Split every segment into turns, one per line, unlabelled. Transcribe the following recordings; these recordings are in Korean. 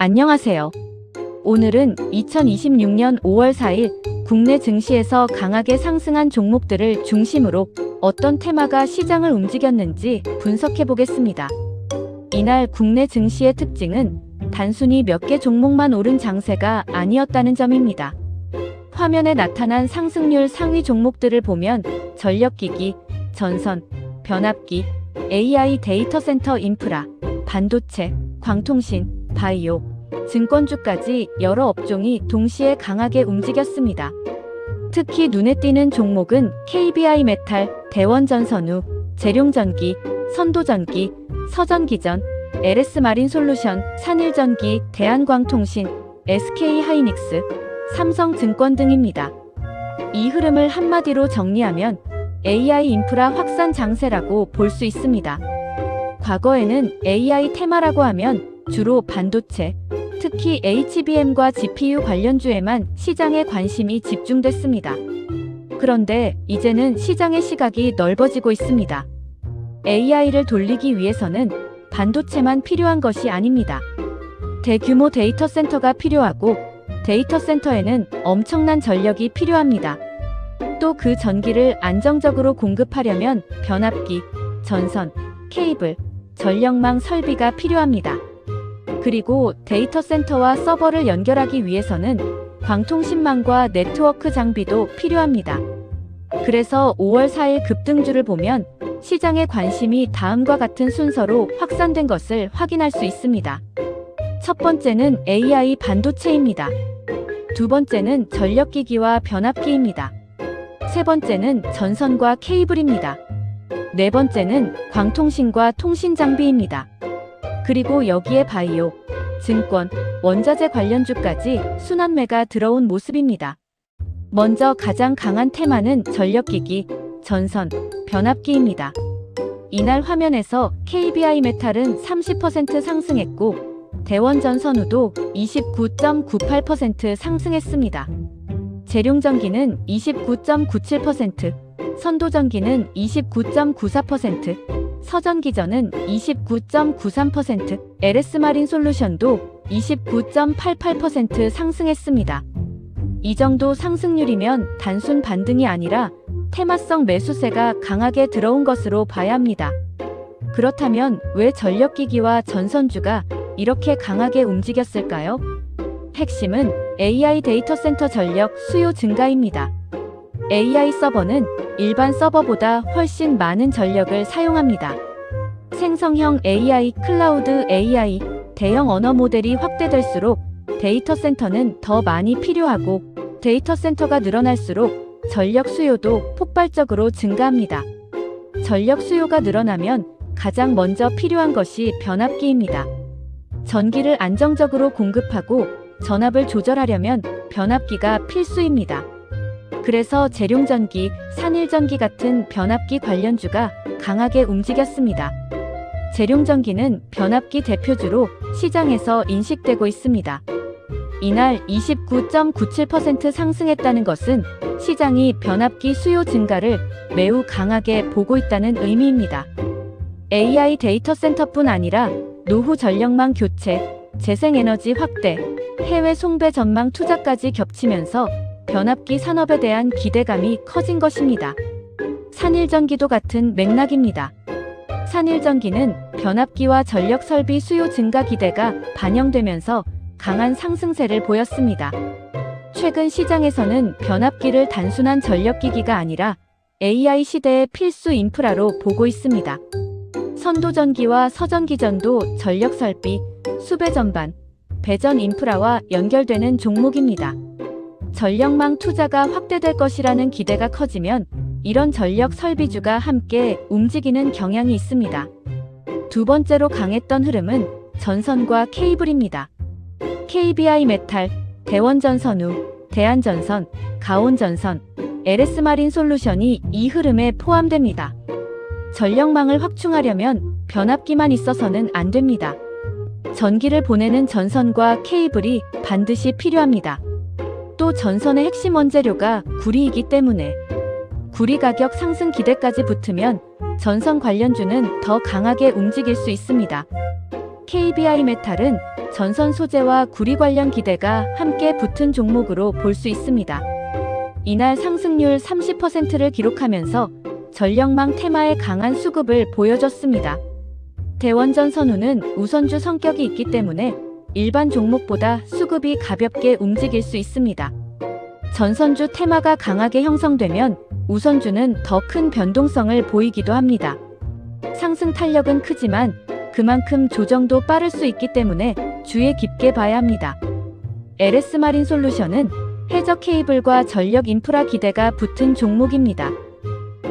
안녕하세요. 오늘은 2026년 5월 4일 국내 증시에서 강하게 상승한 종목들을 중심으로 어떤 테마가 시장을 움직였는지 분석해 보겠습니다. 이날 국내 증시의 특징은 단순히 몇 개 종목만 오른 장세가 아니었다는 점입니다. 화면에 나타난 상승률 상위 종목들을 보면 전력기기, 전선, 변압기, AI 데이터 센터 인프라, 반도체, 광통신, 바이오, 증권주까지 여러 업종이 동시에 강하게 움직였습니다. 특히 눈에 띄는 종목은 KBI 메탈, 대원전선우, 재룡전기, 선도전기, 서전기전, LS 마린솔루션, 산일전기, 대한광통신, SK하이닉스, 삼성증권 등입니다. 이 흐름을 한마디로 정리하면 AI 인프라 확산 장세라고 볼 수 있습니다. 과거에는 AI 테마라고 하면 주로 반도체, 특히 HBM과 GPU 관련주에만 시장의 관심이 집중됐습니다. 그런데 이제는 시장의 시각이 넓어지고 있습니다. AI를 돌리기 위해서는 반도체만 필요한 것이 아닙니다. 대규모 데이터 센터가 필요하고 데이터 센터에는 엄청난 전력이 필요합니다. 또 그 전기를 안정적으로 공급하려면 변압기, 전선, 케이블, 전력망 설비가 필요합니다. 그리고 데이터 센터와 서버를 연결하기 위해서는 광통신망과 네트워크 장비도 필요합니다. 그래서 5월 4일 급등주를 보면 시장의 관심이 다음과 같은 순서로 확산된 것을 확인할 수 있습니다. 첫 번째는 AI 반도체입니다. 두 번째는 전력기기와 변압기입니다. 세 번째는 전선과 케이블입니다. 네 번째는 광통신과 통신장비입니다. 그리고 여기에 바이오, 증권, 원자재 관련주까지 순환매가 들어온 모습입니다. 먼저 가장 강한 테마는 전력기기, 전선, 변압기입니다. 이날 화면에서 KBI 메탈은 30% 상승했고 대원전선우도 29.98% 상승했습니다. 재룡전기는 29.97%, 선도전기는 29.94%, 서전기전은 29.93%, LS 마린솔루션도 29.88% 상승했습니다. 이 정도 상승률이면 단순 반등이 아니라 테마성 매수세가 강하게 들어온 것으로 봐야 합니다. 그렇다면 왜 전력기기와 전선주가 이렇게 강하게 움직였을까요? 핵심은 AI 데이터 센터 전력 수요 증가입니다. AI 서버는 일반 서버보다 훨씬 많은 전력을 사용합니다. 생성형 AI, 클라우드 AI, 대형 언어 모델이 확대될수록 데이터 센터는 더 많이 필요하고 데이터 센터가 늘어날수록 전력 수요도 폭발적으로 증가합니다. 전력 수요가 늘어나면 가장 먼저 필요한 것이 변압기입니다. 전기를 안정적으로 공급하고 전압을 조절하려면 변압기가 필수입니다. 그래서 재룡전기, 산일전기 같은 변압기 관련주가 강하게 움직였습니다. 재룡전기는 변압기 대표주로 시장에서 인식되고 있습니다. 이날 29.97% 상승했다는 것은 시장이 변압기 수요 증가를 매우 강하게 보고 있다는 의미입니다. AI 데이터 센터뿐 아니라 노후 전력망 교체, 재생에너지 확대, 해외 송배 전망 투자까지 겹치면서 변압기 산업에 대한 기대감이 커진 것입니다. 산일전기도 같은 맥락입니다. 산일전기는 변압기와 전력 설비 수요 증가 기대가 반영되면서 강한 상승세를 보였습니다. 최근 시장에서는 변압기를 단순한 전력기기가 아니라 AI 시대의 필수 인프라로 보고 있습니다. 선도전기와 서전기전도 전력 설비, 수배 전반, 배전 인프라와 연결되는 종목입니다. 전력망 투자가 확대될 것이라는 기대가 커지면 이런 전력 설비주가 함께 움직이는 경향이 있습니다. 두 번째로 강했던 흐름은 전선과 케이블입니다. KBI 메탈, 대원전선우, 대한전선, 가온전선, LS 마린솔루션이 이 흐름에 포함됩니다. 전력망을 확충하려면 변압기만 있어서는 안 됩니다. 전기를 보내는 전선과 케이블이 반드시 필요합니다. 또 전선의 핵심 원재료가 구리이기 때문에 구리 가격 상승 기대까지 붙으면 전선 관련주는 더 강하게 움직일 수 있습니다. KBI 메탈은 전선 소재와 구리 관련 기대가 함께 붙은 종목으로 볼 수 있습니다. 이날 상승률 30%를 기록하면서 전력망 테마의 강한 수급을 보여줬습니다. 대원전 선우는 우선주 성격이 있기 때문에 일반 종목보다 수급이 가볍게 움직일 수 있습니다. 전선주 테마가 강하게 형성되면 우선주는 더 큰 변동성을 보이기도 합니다. 상승 탄력은 크지만 그만큼 조정도 빠를 수 있기 때문에 주의 깊게 봐야 합니다. LS 마린 솔루션은 해저 케이블과 전력 인프라 기대가 붙은 종목입니다.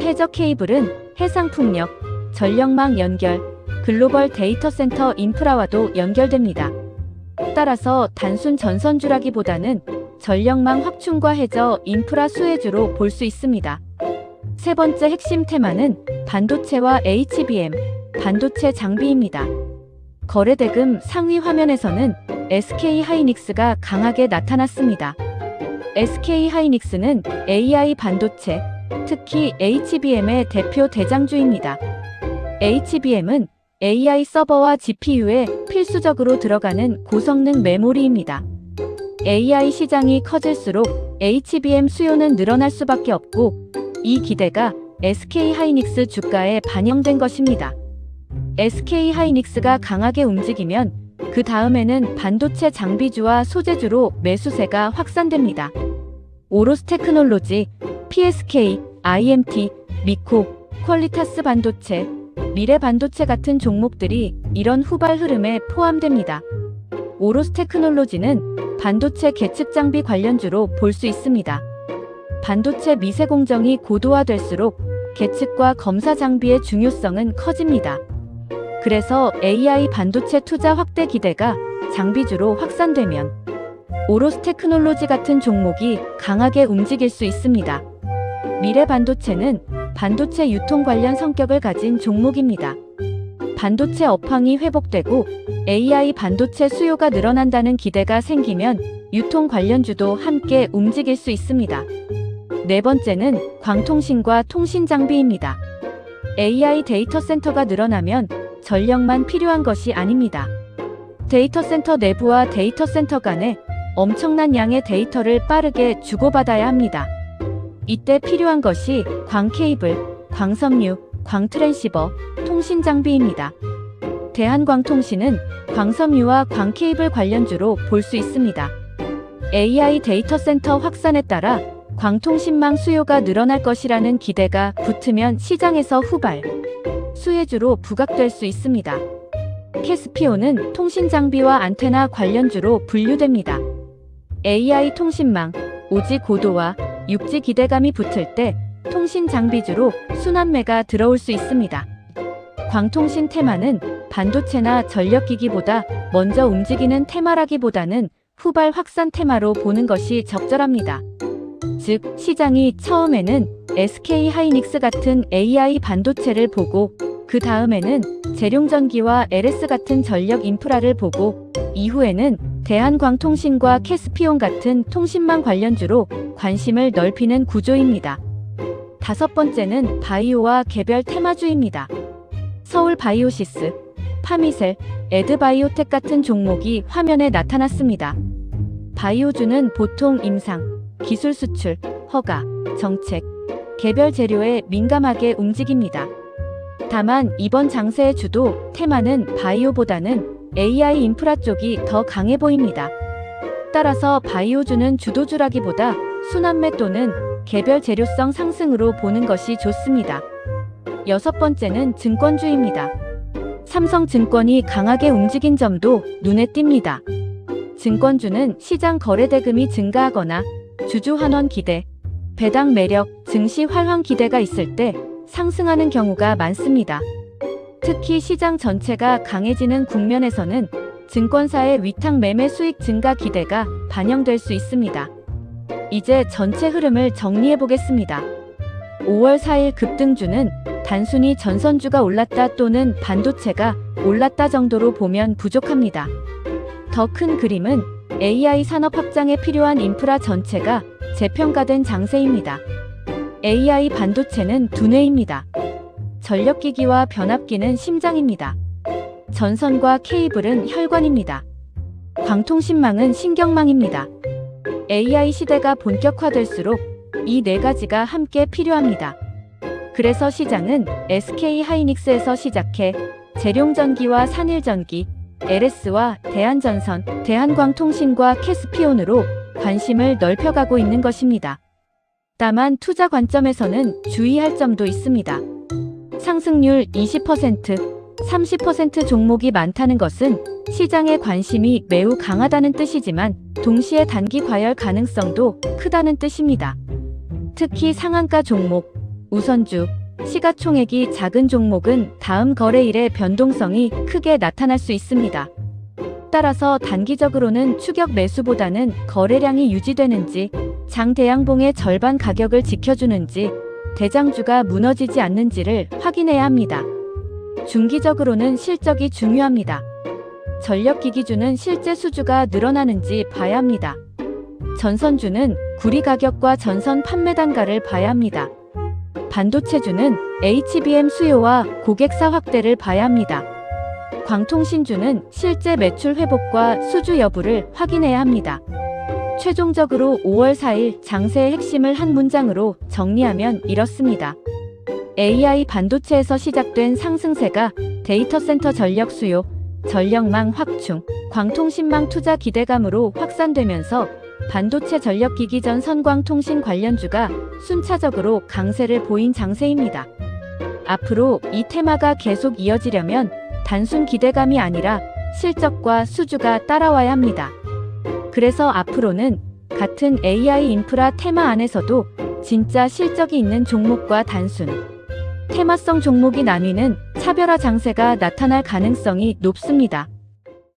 해저 케이블은 해상 풍력, 전력망 연결, 글로벌 데이터 센터 인프라와도 연결됩니다. 따라서 단순 전선주라기보다는 전력망 확충과 해저 인프라 수혜주로 볼 수 있습니다. 세 번째 핵심 테마는 반도체와 HBM, 반도체 장비입니다. 거래대금 상위 화면에서는 SK 하이닉스가 강하게 나타났습니다. SK 하이닉스는 AI 반도체, 특히 HBM의 대표 대장주입니다. HBM은 AI 서버와 GPU에 필수적으로 들어가는 고성능 메모리입니다. AI 시장이 커질수록 HBM 수요는 늘어날 수밖에 없고 이 기대가 SK 하이닉스 주가에 반영된 것입니다. SK 하이닉스가 강하게 움직이면 그 다음에는 반도체 장비주와 소재주로 매수세가 확산됩니다. 오로스 테크놀로지, PSK, IMT, 미코, 퀄리타스 반도체, 미래 반도체 같은 종목들이 이런 후발 흐름에 포함됩니다. 오로스 테크놀로지는 반도체 계측 장비 관련주로 볼 수 있습니다. 반도체 미세 공정이 고도화될수록 계측과 검사 장비의 중요성은 커집니다. 그래서 AI 반도체 투자 확대 기대가 장비주로 확산되면 오로스 테크놀로지 같은 종목이 강하게 움직일 수 있습니다. 미래 반도체는 반도체 유통 관련 성격을 가진 종목입니다. 반도체 업황이 회복되고 AI 반도체 수요가 늘어난다는 기대가 생기면 유통 관련주도 함께 움직일 수 있습니다. 네 번째는 광통신과 통신 장비입니다. AI 데이터 센터가 늘어나면 전력만 필요한 것이 아닙니다. 데이터 센터 내부와 데이터 센터 간에 엄청난 양의 데이터를 빠르게 주고받아야 합니다. 이때 필요한 것이 광 케이블, 광섬유, 광 트랜시버, 통신 장비입니다. 대한광통신은 광섬유와 광 케이블 관련주로 볼 수 있습니다. AI 데이터 센터 확산에 따라 광통신망 수요가 늘어날 것이라는 기대가 붙으면 시장에서 후발 수혜주로 부각될 수 있습니다. 캐스피오는 통신 장비와 안테나 관련주로 분류됩니다. AI 통신망, 오지 고도화, 6G 기대감이 붙을 때 통신 장비주로 순환매가 들어올 수 있습니다. 광통신 테마는 반도체나 전력기기보다 먼저 움직이는 테마라기보다는 후발 확산 테마로 보는 것이 적절합니다. 즉, 시장이 처음에는 SK 하이닉스 같은 AI 반도체를 보고 그 다음에는 재룡전기와 LS 같은 전력 인프라를 보고 이후에는 대한광통신과 캐스피온 같은 통신망 관련주로 관심을 넓히는 구조입니다. 다섯 번째는 바이오와 개별 테마주입니다. 서울바이오시스, 파미셀, 에드바이오텍 같은 종목이 화면에 나타났습니다. 바이오주는 보통 임상, 기술 수출, 허가, 정책, 개별 재료에 민감하게 움직입니다. 다만 이번 장세의 주도 테마는 바이오보다는 AI 인프라 쪽이 더 강해 보입니다. 따라서 바이오주는 주도주라기보다 순환매 또는 개별 재료성 상승으로 보는 것이 좋습니다. 여섯 번째는 증권주입니다. 삼성증권이 강하게 움직인 점도 눈에 띕니다. 증권주는 시장 거래대금이 증가하거나 주주 환원 기대, 배당 매력, 증시 활황 기대가 있을 때 상승하는 경우가 많습니다. 특히 시장 전체가 강해지는 국면에서는 증권사의 위탁 매매 수익 증가 기대가 반영될 수 있습니다. 이제 전체 흐름을 정리해 보겠습니다. 5월 4일 급등주는 단순히 전선주가 올랐다 또는 반도체가 올랐다 정도로 보면 부족합니다. 더 큰 그림은 AI 산업 확장에 필요한 인프라 전체가 재평가된 장세입니다. AI 반도체는 두뇌입니다. 전력기기와 변압기는 심장입니다. 전선과 케이블은 혈관입니다. 광통신망은 신경망입니다. AI 시대가 본격화될수록 이 네 가지가 함께 필요합니다. 그래서 시장은 SK하이닉스에서 시작해 재룡전기와 산일전기, LS와 대한전선, 대한광통신과 캐스피온으로 관심을 넓혀가고 있는 것입니다. 다만 투자 관점에서는 주의할 점도 있습니다. 상승률 20%, 30% 종목이 많다는 것은 시장의 관심이 매우 강하다는 뜻이지만 동시에 단기 과열 가능성도 크다는 뜻입니다. 특히 상한가 종목, 우선주, 시가총액이 작은 종목은 다음 거래일의 변동성이 크게 나타날 수 있습니다. 따라서 단기적으로는 추격 매수보다는 거래량이 유지되는지, 장 대양봉의 절반 가격을 지켜주는지, 대장주가 무너지지 않는지를 확인해야 합니다. 중기적으로는 실적이 중요합니다. 전력기기주는 실제 수주가 늘어나는지 봐야 합니다. 전선주는 구리 가격과 전선 판매 단가를 봐야 합니다. 반도체주는 HBM 수요와 고객사 확대를 봐야 합니다. 광통신주는 실제 매출 회복과 수주 여부를 확인해야 합니다. 최종적으로 5월 4일 장세의 핵심을 한 문장으로 정리하면 이렇습니다. AI 반도체에서 시작된 상승세가 데이터 센터 전력 수요, 전력망 확충, 광통신망 투자 기대감으로 확산되면서 반도체 전력기기 전 선광통신 관련주가 순차적으로 강세를 보인 장세입니다. 앞으로 이 테마가 계속 이어지려면 단순 기대감이 아니라 실적과 수주가 따라와야 합니다. 그래서 앞으로는 같은 AI 인프라 테마 안에서도 진짜 실적이 있는 종목과 단순 테마성 종목이 나뉘는 차별화 장세가 나타날 가능성이 높습니다.